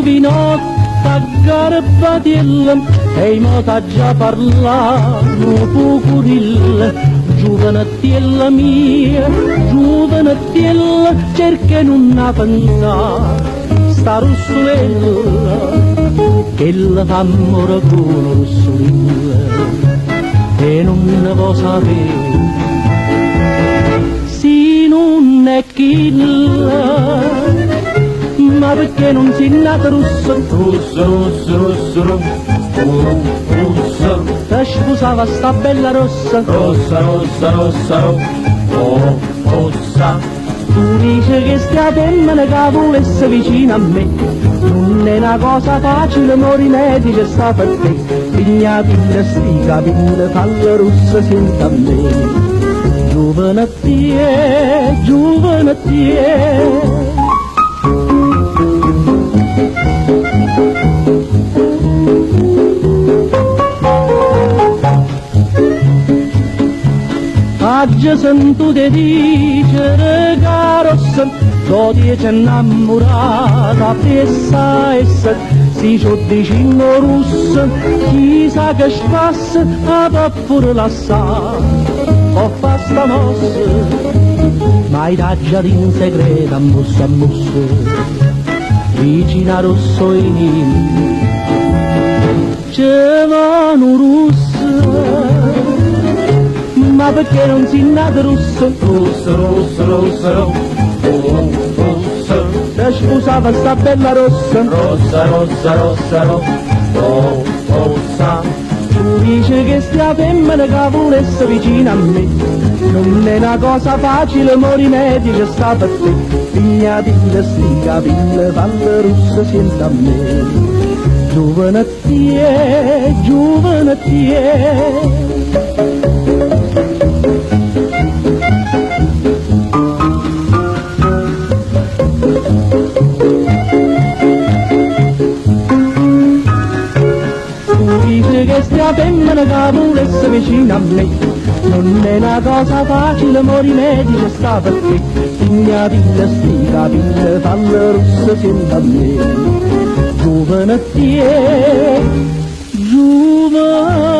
vinotta garbatiella e mo t'ha già parlato cucurilla. Giovanettiella mia, giovanettiella, cerca non a pensare sta russolella che la fa amore con russolella e non ne può sapere si non è chilla, ma perché non si è nata russa? Russa, russa, russa, russa, ti sposava sta bella rossa? Rossa, rossa, rossa, rossa. Tu dici che stia femmina che volesse vicino a me, non è una cosa facile, mo rimedi che sta per te. Piglia, piglia, sti capille, falla rossa senza a me. Giovanettie, giovanettie. Oggi sento te dicere carossa, do dieci innamorata, pessa essa, si ciò dicendo russa, chissà che spassa, a può pure lassare, o fa sta mossa, ma i taggia in segreto a bussa, vicina rosso e nino, c'è mano russa. Ma perché non si è nata russa? Russa, russa, russa, russa. Ti sposava sta bella rossa? Rossa, rossa, rossa, rossa. Tu dici che stia femmina che volesse vicino a me, non è una cosa facile, mo rimedi che sta per te. Piglia, piglia, sti capille, falla rossa senza a me. Giovanettie, giovanettie. Dice che stia femmina che volesse vicino a me, non è una cosa facile, mo rimedi che sta per te. Piglia, piglia, sti capille, falla rossa senza a me. Giovanettie, giovanettie.